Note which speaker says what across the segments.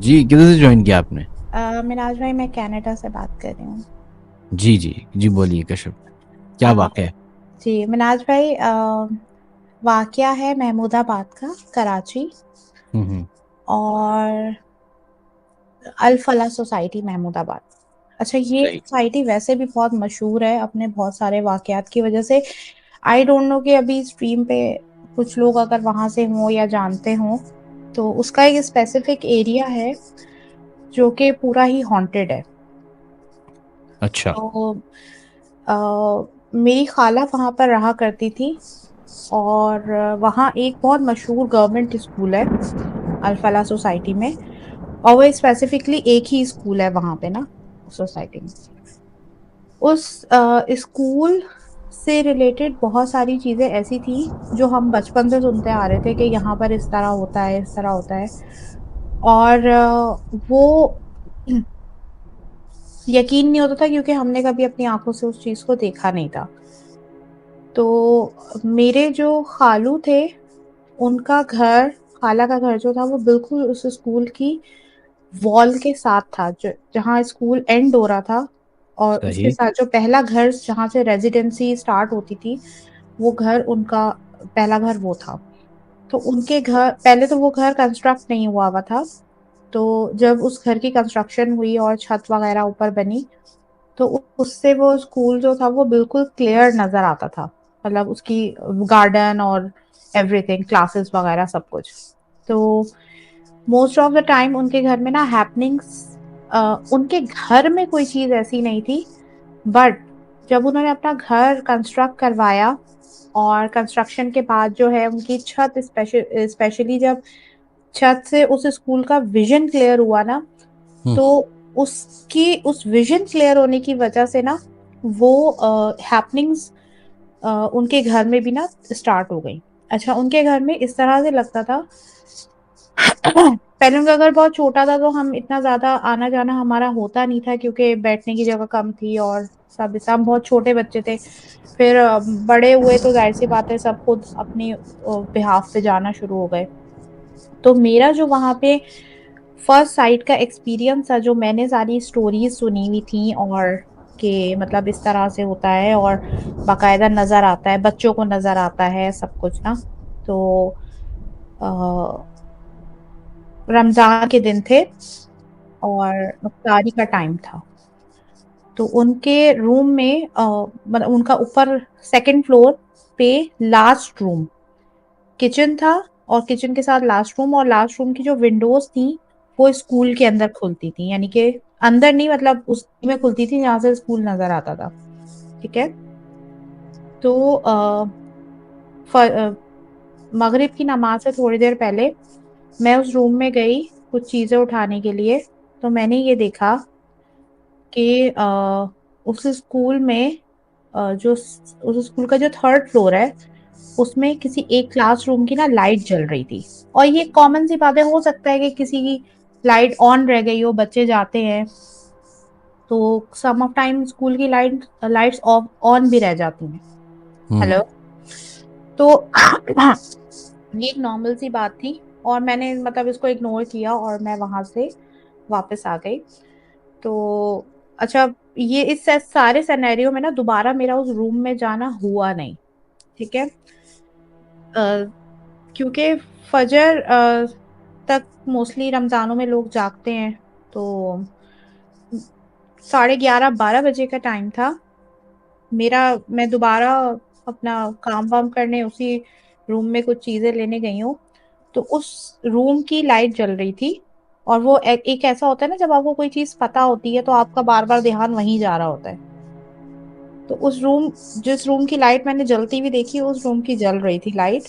Speaker 1: जी, किधर से ज्वाइन किया आपने?
Speaker 2: मिनाज भाई, मैं कनाडा से बात कर रही हूँ।
Speaker 1: जी जी जी, बोलिए कश्यप, क्या
Speaker 2: अ,
Speaker 1: वाक़या है?
Speaker 2: जी मिनाज भाई, वाकया है महमूदाबाद का, कराची।
Speaker 1: हम्म।
Speaker 2: और अल फला सोसाइटी महमूदाबाद। अच्छा, ये
Speaker 1: सही।
Speaker 2: सोसाइटी वैसे भी बहुत मशहूर है अपने बहुत सारे वाकयात की वजह से। आई डोंट नो कि अभी स्ट्रीम पे कुछ लोग अगर वहां से हों या जानते हों, तो उसका एक स्पेसिफिक एरिया है जो कि पूरा ही हॉन्टेड है।
Speaker 1: अच्छा।
Speaker 2: तो मेरी खाला वहाँ पर रहा करती थी। और वहाँ एक बहुत मशहूर गवर्नमेंट स्कूल है अल्फला सोसाइटी में। और वो स्पेसिफिकली एक ही स्कूल है वहाँ पे ना, सोसाइटी में। उस स्कूल से रिलेटेड बहुत सारी चीज़ें ऐसी थी जो हम बचपन से सुनते आ रहे थे कि यहाँ पर इस तरह होता है, इस तरह होता है। और वो यकीन नहीं होता था क्योंकि हमने कभी अपनी आंखों से उस चीज़ को देखा नहीं था। तो मेरे जो खालू थे, उनका घर, खाला का घर जो था वो बिल्कुल उस स्कूल की वॉल के साथ था, जहाँ स्कूल एंड हो रहा था। और उसके
Speaker 1: सही।
Speaker 2: साथ जो पहला घर जहाँ से रेजिडेंसी स्टार्ट होती थी, वो घर उनका पहला घर वो था। तो उनके घर पहले तो वो घर कंस्ट्रक्ट नहीं हुआ हुआ था। तो जब उस घर की कंस्ट्रक्शन हुई और छत वगैरह ऊपर बनी, तो उससे वो स्कूल जो था वो बिल्कुल क्लियर नजर आता था। मतलब उसकी गार्डन और एवरीथिंग, क्लासेस वगैरह सब कुछ। तो मोस्ट ऑफ द टाइम उनके घर में ना हैपनिंग्स, उनके घर में कोई चीज ऐसी नहीं थी। बट जब उन्होंने अपना घर कंस्ट्रक्ट करवाया, और कंस्ट्रक्शन के बाद जो है उनकी छत, स्पेशली जब छत से उस स्कूल का विजन क्लियर हुआ ना,
Speaker 1: हम्म।
Speaker 2: तो उसकी उस विजन क्लियर होने की वजह से ना, वो हैपनिंग्स उनके घर में भी ना स्टार्ट हो गई। अच्छा, उनके घर में इस तरह से लगता था। पहले उनका घर बहुत छोटा था, तो हम इतना ज्यादा आना जाना हमारा होता नहीं था क्योंकि बैठने की जगह कम थी और सब बहुत छोटे बच्चे थे। फिर बड़े हुए तो जाहिर सी बात है, सब खुद अपनी बिहाफ पे जाना शुरू हो गए। तो मेरा जो वहां पे फर्स्ट साइट का एक्सपीरियंस था, जो मैंने सारी स्टोरीज सुनी हुई थी, और कि मतलब इस तरह से होता है और बाकायदा नजर आता है, बच्चों को नजर आता है सब कुछ ना। तो रमजान के दिन थे और इफ्तारी का टाइम था। तो उनके रूम में मतलब उनका ऊपर सेकंड फ्लोर पे लास्ट रूम किचन था। और किचन के साथ लास्ट रूम, और लास्ट रूम की जो विंडोज थी वो स्कूल के अंदर खुलती थी, यानी कि अंदर नहीं, मतलब उस में खुलती थी जहां से स्कूल नजर आता था। ठीक है। तो मगरिब की नमाज से थोड़ी देर पहले मैं उस रूम में गई कुछ चीजें उठाने के लिए। तो मैंने ये देखा कि उस स्कूल में, जो उस स्कूल का जो थर्ड फ्लोर है, उसमें किसी एक क्लासरूम की ना लाइट जल रही थी। और ये कॉमन सी बातें, हो सकता है कि किसी की लाइट ऑन रह गई हो, बच्चे जाते हैं तो सम ऑफ टाइम स्कूल की लाइट्स ऑफ ऑन भी रह जाती हैं।
Speaker 1: हम्म।
Speaker 2: हेलो। तो ये एक नॉर्मल सी बात थी, और मैंने मतलब इसको इग्नोर किया और मैं वहां से वापस आ गई। तो अच्छा, ये इस सारे सिनेरियो में ना दोबारा मेरा उस रूम में जाना हुआ नहीं। ठीक है। क्योंकि फजर तक मोस्टली रमजानों में लोग जागते हैं। तो 11:30-12 बजे का टाइम था मेरा। मैं दोबारा अपना काम वाम करने उसी रूम में कुछ चीजें लेने गई हूँ। तो उस रूम की लाइट जल रही थी। और वो एक ऐसा होता है ना, जब आपको कोई चीज पता होती है तो आपका बार बार ध्यान वहीं जा रहा होता है। तो उस रूम जिस रूम की लाइट मैंने जलती हुई देखी, उस रूम की जल रही थी लाइट।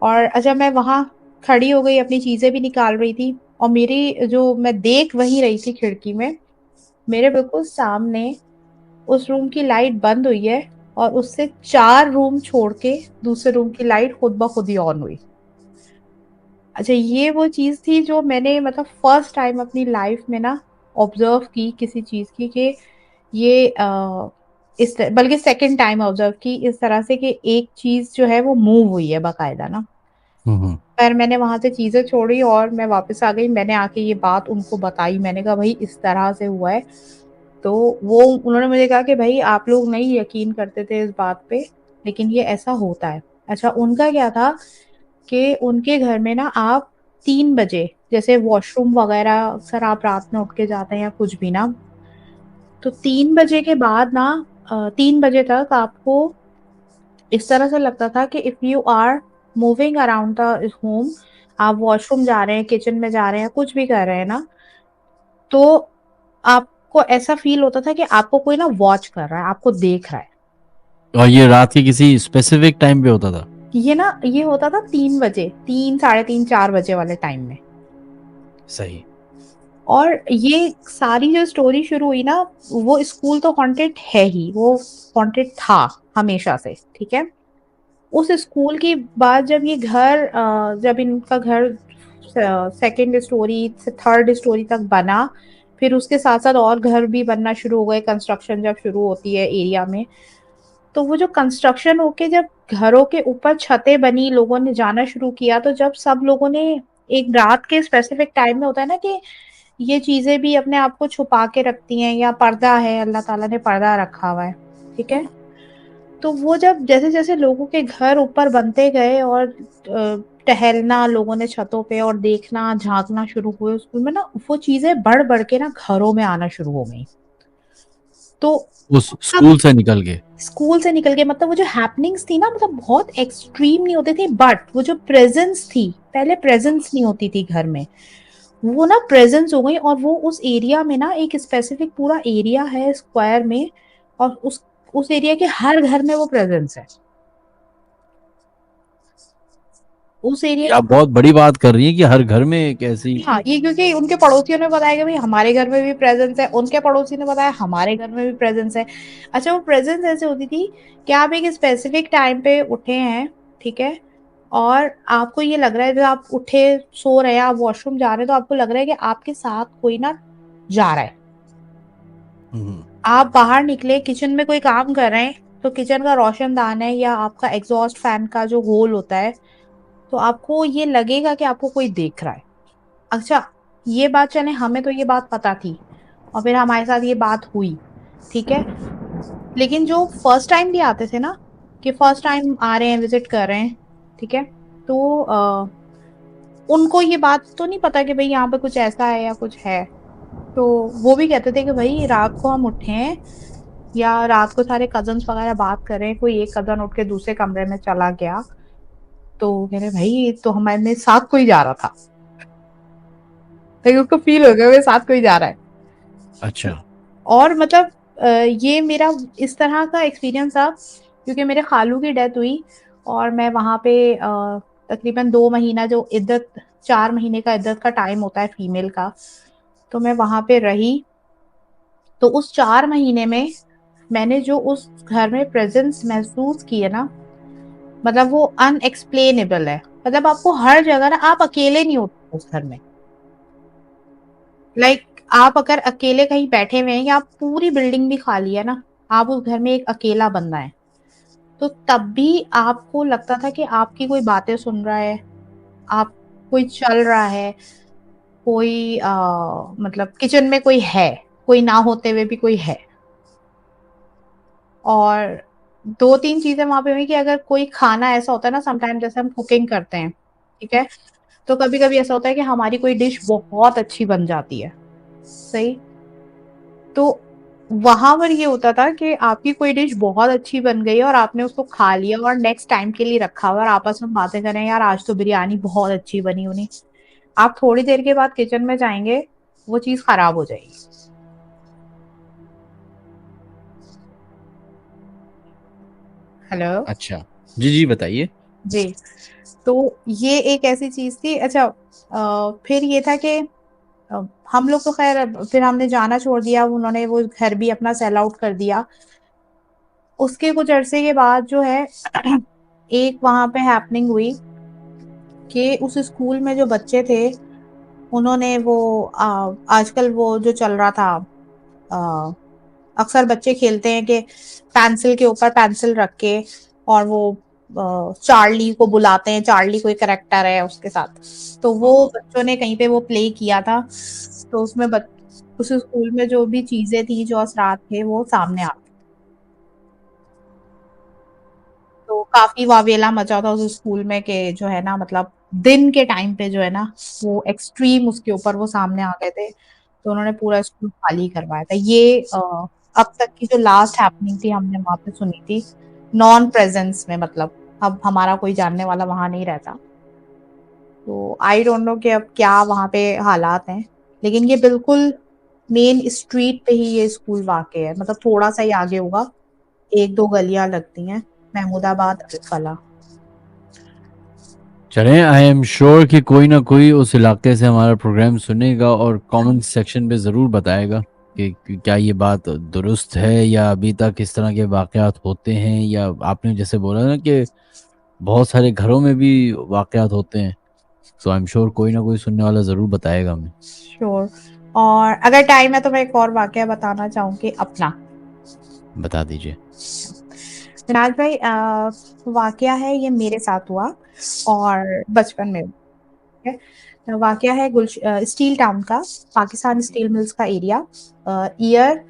Speaker 2: और अच्छा, मैं वहां खड़ी हो गई, अपनी चीजें भी निकाल रही थी। और मेरी जो मैं देख वही रही थी खिड़की में, मेरे बिल्कुल सामने उस रूम की लाइट बंद हुई है। और उससे 4 रूम छोड़ के दूसरे रूम की लाइट खुद ब खुद ही ऑन हुई। अच्छा, ये वो चीज थी जो मैंने मतलब फर्स्ट टाइम अपनी लाइफ में ना ऑब्जर्व की किसी चीज की, कि ये बल्कि सेकंड टाइम ऑब्जर्व की इस तरह से कि एक चीज जो है वो मूव हुई है बाकायदा ना।
Speaker 1: हम्म।
Speaker 2: पर मैंने वहाँ से चीज़ें छोड़ी और मैं वापस आ गई। मैंने आके ये बात उनको बताई। मैंने कहा भई इस तरह से हुआ है। तो वो उन्होंने मुझे कहा कि भई आप लोग नहीं यकीन करते थे इस बात पे, लेकिन ये ऐसा होता है। अच्छा उनका क्या था कि उनके घर में ना आप 3 बजे जैसे वॉशरूम वग़ैरह अक्सर आप रात में उठ के जाते हैं या कुछ भी ना, तो 3 बजे के बाद ना 3 बजे तक आपको इस तरह से लगता था कि if you are moving around the home, आप वॉशरूम जा रहे हैं, किचन में जा रहे हैं, कुछ भी कर रहे हैं ना, तो आपको ऐसा फ़ील होता था कि आपको कोई ना वॉच कर रहा है, आपको देख रहा है।
Speaker 1: और ये रात के किसी स्पेसिफिक टाइम पे होता था?
Speaker 2: ये होता था 3 बजे, 3 साढ़े 3 4 बजे वाले टाइम में।
Speaker 1: सही।
Speaker 2: और ये सारी जो स्टोरी शुरू हुई ना, वो स्कूल तो हॉन्टेड है ही, वो हॉन्टेड था हमेशा से, ठीक है? उस स्कूल के बाद जब ये घर जब इनका घर सेकंड स्टोरी से थर्ड स्टोरी तक बना, फिर उसके साथ-साथ और घर भी बनना शुरू हो गए, कंस्ट्रक्शन जब शुरू होती है एरिया में, तो वो जो कंस्ट्रक्शन होके जब घरों के ऊपर छतें बनी, लोगों ने जाना शुरू किया, तो जब सब लोगों ने एक रात के स्पेसिफिक टाइम में होता है ना कि ये चीज़ें भी अपने आप को छुपा के रखती हैं या पर्दा है, अल्लाह ताला ने पर्दा रखा हुआ है, ठीक है? तो वो जब जैसे-जैसे लोगों के घर ऊपर बनते गए और टहलना लोगों ने छतों पे और देखना, झाँकना शुरू हुए स्कूल में ना, वो चीज़ें बढ़-बढ़ के ना घरों में आना शुरू हो गई। तो
Speaker 1: उस
Speaker 2: तब
Speaker 1: स्कूल से निकल के?
Speaker 2: स्कूल से निकल के मतलब वो जो हैपनिंग्स थी ना मतलब बहुत एक्सट्रीम नहीं होती थी बट वो जो प्रेज़ेंस थी, पहले प्रेज़ेंस नहीं होती थी घर में। वो ना प्रेज़ेंस हो गई और वो उस एरिया में ना एक स्पेसिफिक पूरा एरिया है स्क्वायर में और उस एरिया के हर घर में वो प्रेज़ेंस है। उस एरिया
Speaker 1: ये आप बहुत बड़ी बात कर रही हैं कि हर घर में एक ऐसी।
Speaker 2: हाँ, ये क्योंकि उनके पड़ोसियों ने बताया कि भई हमारे घर में भी प्रेज़ेंस है, उनके पड़ोसी ने बताया हमारे घर में भी प्रेज़ेंस है। अच्छा वो प्रेज़ेंस ऐसे होती थी कि आप एक स्पेसिफिक टाइम पे उठे हैं, ठीक है? और आपको ये लग रहा है जब आप उठे, सो रहे हैं, आप वॉशरूम जा रहे हैं तो आपको लग रहा है कि आपके साथ कोई ना जा रहा है।
Speaker 1: हुँ।
Speaker 2: आप बाहर निकले, किचन में कोई काम कर रहे हैं, तो किचन का रोशनदान है या आपका एग्ज़ॉस्ट फैन का जो होल होता है, तो आपको ये लगेगा कि आपको कोई देख रहा है। अच्छा, ये बात चलें हमें तो ये बात पता थी और फिर हमारे साथ ये बात हुई, ठीक है? लेकिन जो फर्स्ट टाइम भी आते थे ना, कि फर्स्ट टाइम आ रहे हैं, विज़िट कर रहे हैं, ठीक है? तो उनको ये बात तो नहीं पता कि भई यहाँ पे कुछ ऐसा है या कुछ है। तो वो भी कहते थे कि भई रात को हम उठे हैं या रात को सारे कज़िन्स वग़ैरह बात कर रहे हैं, कोई एक कज़िन उठ के दूसरे कमरे में चला गया, तो कह रहे भई ये तो हमारे साथ कोई जा रहा था। लेकिन उसको फ़ील हो गया मेरे साथ कोई जा रहा है।
Speaker 1: अच्छा।
Speaker 2: और मतलब ये मेरा इस तरह का एक्सपीरियंस था क्योंकि मेरे खालू की डेथ हुई और मैं वहाँ पे तकरीबन 2 महीना जो इद्दत 4 महीने का इद्दत का टाइम होता है फीमेल का, तो मैं वहाँ पे रही। तो उस 4 महीने में मैंने जो उस घर में प्रेज़ेंस महसूस की है ना, मतलब वो अनएक्सप्लेनेबल है। मतलब आपको हर जगह ना आप अकेले नहीं होते उस घर में। लाइक आप अगर अकेले कहीं बैठे हुए हैं या पूरी बिल्डिंग भी खाली है ना, आप उस घर में एक अकेला बंदा है, तो तब भी आपको लगता था कि आपकी कोई बातें सुन रहा है, आप कोई चल रहा है, कोई मतलब किचन में कोई है, कोई ना होते हुए भी कोई है। और 2-3 चीज़ें वहाँ पे हुई कि अगर कोई खाना ऐसा होता है ना समटाइम जैसे हम कुकिंग करते हैं, ठीक है? तो कभी-कभी ऐसा होता है कि हमारी कोई डिश बहुत अच्छी बन जाती है, सही? तो वहाँ पर ये होता था कि आपकी कोई डिश बहुत अच्छी बन गई है और आपने उसको खा लिया और नेक्स्ट टाइम के लिए रखा हुआ है और आपस में बातें कर रहे हैं, यार आज तो बिरयानी बहुत अच्छी बनी होनी। आप थोड़ी देर के बाद किचन में जाएँगे, वो चीज़ खराब हो जाएगी। हेलो?
Speaker 1: अच्छा। जी, जी बताइए।
Speaker 2: जी। तो ये एक ऐसी चीज़ थी अच्छा फिर ये था कि अ, हम लोग तो ख़ैर फिर हमने जाना छोड़ दिया, उन्होंने वो घर भी अपना सेल आउट कर दिया। उसके कुछ अरसे के बाद जो है एक वहाँ पे हैपनिंग हुई कि उस स्कूल में जो बच्चे थे, उन्होंने वो आजकल वो जो चल रहा था अ, अक्सर बच्चे खेलते हैं कि पेंसिल के ऊपर पेंसिल रख के और वो चार्ली को बुलाते हैं, चार्ली कोई कैरेक्टर है उसके साथ, तो वो बच्चों ने कहीं पे वो प्ले किया था, तो उसमें उस स्कूल में जो भी चीजें थी, जो असरात थे, वो सामने आ, तो काफी वावेला मचा था उस स्कूल में कि जो है ना, मतलब दिन के टाइम पे जो है ना, वो एक्सट्रीम उसके ऊपर वो सामने आ गए थे, तो उन्होंने पूरा स्कूल खाली करवाया था। ये अब तक की जो लास्ट हैपनिंग थी हमने वहां पे सुनी थी, नॉन प्रेजेंस में, मतलब अब हमारा कोई जानने वाला वहां नहीं रहता, तो आई डोंट नो कि अब क्या वहां पे हालात हैं, लेकिन ये बिल्कुल मेन स्ट्रीट पे ही ये स्कूल वाक़ई है, मतलब थोड़ा सा ही आगे होगा, एक दो गलियां लगती हैं, महमूदाबाद कला।
Speaker 1: चलें, आई एम श्योर कि कोई ना कोई उस इलाके से हमारा प्रोग्राम सुनेगा और कमेंट सेक्शन पे ज़रूर बताएगा कि क्या ये बात दुरुस्त है या अभी तक इस तरह के वाक़यात होते हैं, या आपने जैसे बोला ना कि बहुत सारे घरों में भी वाक़यात होते हैं। सो आई एम श्योर कोई ना कोई सुनने वाला ज़रूर बताएगा हमें।
Speaker 2: श्योर। और अगर टाइम है तो मैं एक और वाकया बताना चाहूंगी अपना।
Speaker 1: बता दीजिए।
Speaker 2: राज भाई, वाकया है, ये मेरे साथ हुआ और बचपन में, ठीक है। वाकया है स्टील टाउन का, पाकिस्तान स्टील मिल्स का एरिया, ईयर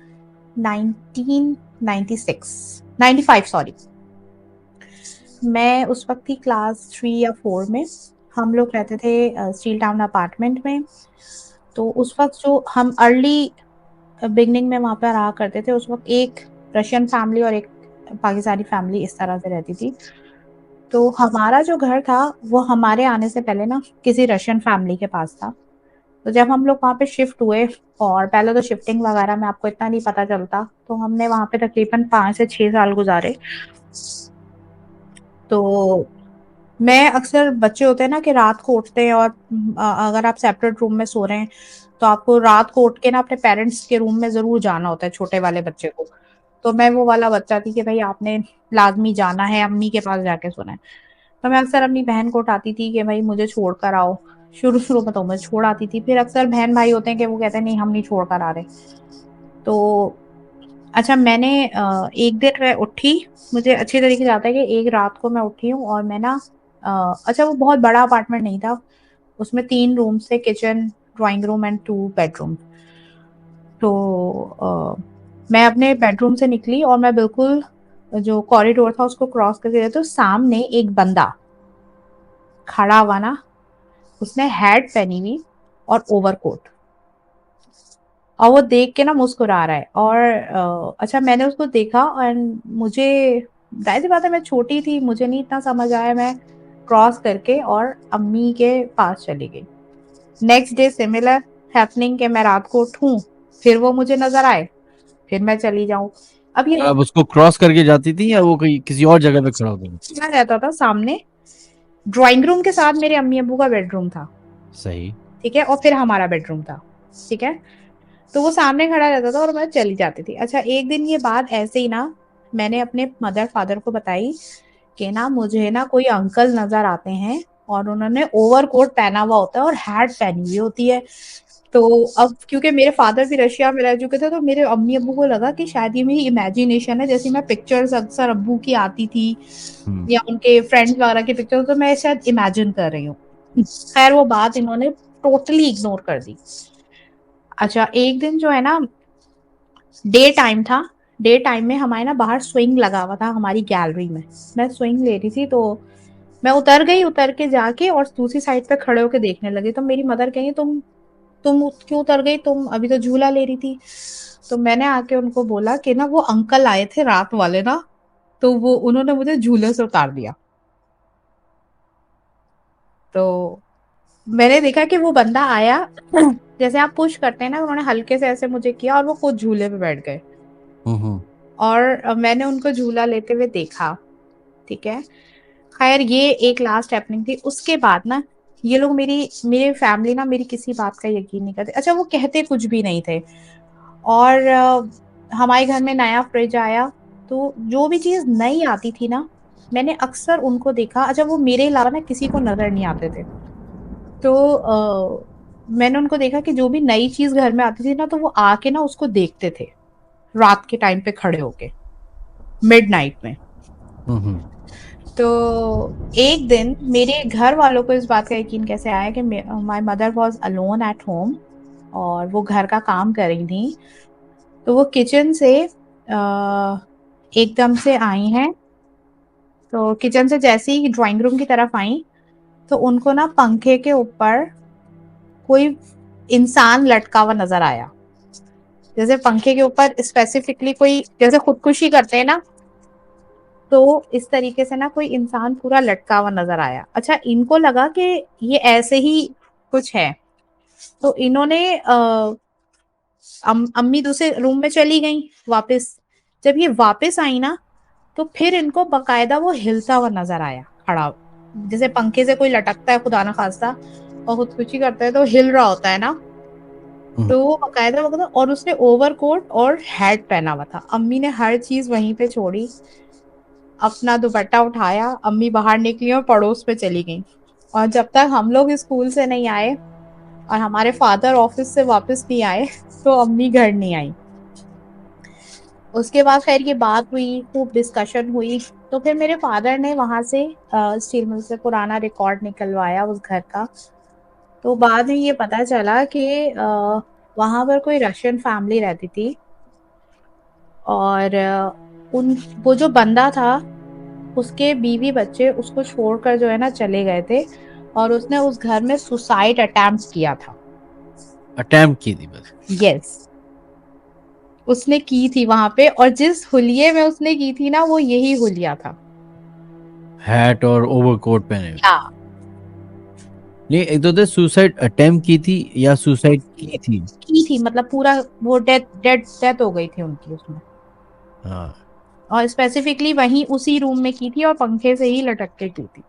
Speaker 2: 1996 95 सॉरी। मैं उस वक्त थी क्लास 3 या 4 में। हम लोग रहते थे स्टील टाउन अपार्टमेंट में। तो उस वक्त जो हम अर्ली बिगनिंग में वहां पर रहा करते थे, उस वक्त एक रशियन फैमिली और एक पाकिस्तानी फैमिली इस तरह से रहती थी। तो हमारा जो घर था वो हमारे आने से पहले ना किसी रशियन फैमिली के पास था। तो जब हम लोग वहाँ पे शिफ्ट हुए, और पहले तो शिफ्टिंग वगैरह में आपको इतना नहीं पता चलता, तो हमने वहाँ पे तकरीबन 5 से 6 साल गुजारे। तो मैं अक्सर, बच्चे होते हैं ना कि रात को उठते हैं और अगर आप सेपरेट रूम में सो रहे हैं तो आपको रात को उठ के ना अपने पेरेंट्स के रूम में ज़रूर जाना होता है, छोटे वाले बच्चे को। तो मैं वो वाला बच्चा थी कि भई आपने लाज़मी जाना है, अम्मी के पास जाके सोना है। तो मैं अक्सर अपनी बहन को उठाती थी कि भई मुझे छोड़ कर आओ। शुरू-शुरू में तो मैं छोड़ आती थी, फिर अक्सर बहन-भाई होते हैं कि वो कहते हैं नहीं हम नहीं छोड़ कर आ रहे। तो अच्छा, मैंने एक दिन मैं उठी, मुझे अच्छी तरीके से याद है कि एक रात को मैं उठी हूँ और मैं ना अच्छा, वो बहुत बड़ा अपार्टमेंट नहीं था, उसमें 3 रूम्स थे, kitchen, drawing room and 2 bedroom. तो मैं अपने बेडरूम से निकली और मैं बिल्कुल जो कॉरिडोर था उसको क्रॉस करके गई, तो सामने एक बंदा खड़ा हुआ ना, उसने हैट पहनी हुई और ओवरकोट, और वो देख के ना मुस्कुरा रहा है। और अच्छा, मैंने उसको देखा और मुझे, जाहिर सी बात है मैं छोटी थी, मुझे नहीं इतना समझ आया, मैं क्रॉस करके और अम्मी के पास चली गई। नेक्स्ट डे सिमिलर हैपनिंग कि मैं रात को उठूं, फिर वो मुझे नजर आए, फिर मैं चली जाऊं। अब ये
Speaker 1: आप उसको क्रॉस करके जाती थी या वो कहीं किसी और जगह पे खड़ा होता था?
Speaker 2: क्या रहता था सामने, ड्राइंग रूम के साथ मेरे अम्मी अब्बू का बेडरूम था,
Speaker 1: सही।
Speaker 2: ठीक है, और फिर हमारा बेडरूम था, ठीक है। तो वो सामने खड़ा रहता था और मैं चली जाती थी। अच्छा, एक दिन ये बात ऐसे ही ना, मैंने अपने मदर फादर को बताई कि ना मुझे ना कोई अंकल नजर आते हैं और उन्होंने ओवरकोट पहना हुआ होता है और हैट पहनी हुई होती है। तो अब क्योंकि मेरे फादर भी रशिया में रह चुके थे, तो मेरे अम्मी अब्बू को लगा कि शायद ये मेरी इमेजिनेशन है, जैसे मैं पिक्चर्स अक्सर अब्बू की आती थी
Speaker 1: हम्म।
Speaker 2: या उनके फ्रेंड्स वगैरह की पिक्चर, तो मैं शायद इमेजिन कर रही हूँ। खैर, वो बात इन्होंने टोटली इग्नोर कर दी। अच्छा, एक दिन जो है ना, डे टाइम था, डे टाइम में हमारे ना बाहर स्विंग लगा हुआ था हमारी गैलरी में। मैं स्विंग ले रही थी, तो मैं उतर गई, उतर के जाके और दूसरी साइड पे खड़े होके देखने लगी, तो मेरी मदर कहेंगी तुम क्यों उतर गई, तुम अभी तो झूला ले रही थी। तो मैंने आके उनको बोला कि ना वो अंकल आए थे रात वाले ना, तो वो उन्होंने मुझे झूले से उतार दिया। तो मैंने देखा कि वो बंदा आया, जैसे आप पुश करते हैं ना, उन्होंने हल्के से ऐसे मुझे किया और वो खुद झूले पे बैठ गए।
Speaker 1: हम्म।
Speaker 2: और मैंने उनको झूला लेते हुए देखा, ठीक है। खैर, ये एक लास्ट हैपनिंग थी। उसके बाद ना ये लोग, मेरी फैमिली ना मेरी किसी बात का यकीन नहीं करते। अच्छा, वो कहते कुछ भी नहीं थे। और हमारे घर में नया फ्रिज आया, तो जो भी चीज़ नई आती थी ना, मैंने अक्सर उनको देखा। अच्छा, वो मेरे अलावा ना किसी को नज़र नहीं आते थे। तो मैंने उनको देखा कि जो भी नई चीज़ घर में आती थी ना, तो वो आके ना उसको देखते थे, रात के टाइम पे खड़े होके, मिडनाइट में।
Speaker 1: हम्म।
Speaker 2: तो एक दिन मेरे घर वालों को इस बात का यकीन कैसे आया कि my mother was alone at home और वो घर का काम कर रही थी। तो वो किचन से एकदम से आई हैं। तो किचन से जैसे ही ड्राइंग रूम की तरफ आई तो उनको ना पंखे के ऊपर कोई इंसान लटका हुआ नजर आया। जैसे पंखे के ऊपर स्पेसिफिकली कोई जैसे खुदकुशी करते हैं ना, तो इस तरीके से ना कोई इंसान पूरा लटका हुआ नजर आया। अच्छा, इनको लगा कि ये ऐसे ही कुछ है। तो इन्होंने अम्मी दूसरे रूम में चली गई वापस। जब ये वापस आई ना, तो फिर इनको बकायदा वो हिलता हुआ नजर आया, खड़ा। जैसे पंखे से कोई लटकता है खुदा ना खास्ता और खुदकुशी करता है तो हिल रहा होता है ना।
Speaker 1: हम्म।
Speaker 2: तो वो बकायदा वगैरह, और उसने ओवरकोट और हैट पहना हुआ था। अम्मी ने हर चीज वहीं पे छोड़ी, अपना दुपट्टा उठाया, अम्मी बाहर निकली और पड़ोस पे चली गई। और जब तक हम लोग स्कूल से नहीं आए और हमारे फादर ऑफिस से वापस नहीं आए तो अम्मी घर नहीं आई। उसके बाद खैर ये बात हुई, खूब डिस्कशन हुई। तो फिर मेरे फादर ने वहां से स्टील मिल से पुराना रिकॉर्ड निकलवाया उस घर का। तो बाद में ये पता चला कि वहां पर कोई रशियन फैमिली रहती थी। और उन वो जो बंदा था, उसके बीवी बच्चे उसको छोड़कर जो है ना चले गए थे। और उसने उस घर में सुसाइड अटेम्प्ट किया था।
Speaker 1: अटेम्प्ट की थी बस?
Speaker 2: यस, उसने की थी वहां पे, और जिस हुलिये में उसने की थी ना, वो यही हुलिया था।
Speaker 1: हैट और ओवरकोट पहने हुए?
Speaker 2: या
Speaker 1: नहीं, एक तो सुसाइड अटेम्प्ट की थी या सुसाइड की थी?
Speaker 2: की थी, मतलब पूरा वो डेथ डेथ डेथ हो गई थी उनकी उसमें।
Speaker 1: हाँ।
Speaker 2: और स्पेसिफिकली वहीं उसी रूम में की थी और पंखे से ही लटक के की थी।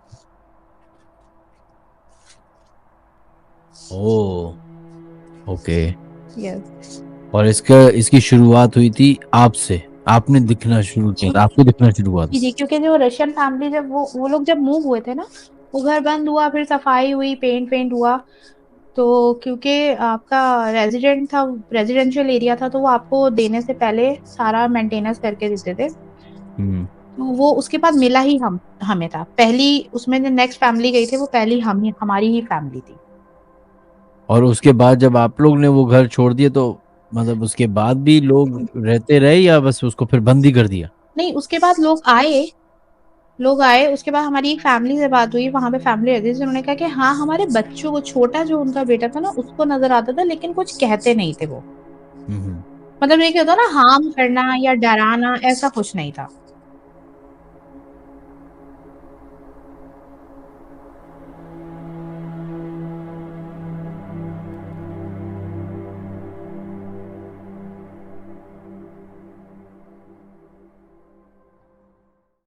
Speaker 1: ओ, ओके।
Speaker 2: यस।
Speaker 1: और इसकी शुरुआत हुई थी आपसे? आपने दिखना शुरू किया था, आपको दिखना शुरू हुआ था?
Speaker 2: जी जी, क्योंकि जो रशियन फैमिली, जब वो लोग जब मूव हुए थे ना, वो घर बंद हुआ, फिर सफाई हुई, पेंट पेंट हुआ। तो क्योंकि आपका रेजिडेंट था, रेजिडेंशियल एरिया था, तो वो आपको देने से पहले सारा मेंटेनेंस करके देते थे।
Speaker 1: हम्म।
Speaker 2: तो वो उसके बाद मिला ही हमें था। पहली उसमें जो नेक्स्ट फैमिली गई थी, वो पहली हमारी ही फैमिली थी।
Speaker 1: और उसके बाद जब आप लोग ने वो घर छोड़ दिया तो मतलब उसके बाद भी लोग रहते रहे या बस उसको फिर बंद ही कर दिया?
Speaker 2: नहीं, उसके बाद लोग आए। उसके बाद हमारी एक फैमिली से बात हुई, वहां पे फैमिली रहती थी। उन्होंने कहा कि हाँ, हमारे बच्चों को, छोटा जो उनका बेटा था ना, उसको नजर आता था, लेकिन कुछ कहते नहीं थे वो।
Speaker 1: हम्म।
Speaker 2: मतलब ये क्या होता ना, हार्म करना या डराना, ऐसा कुछ नहीं था।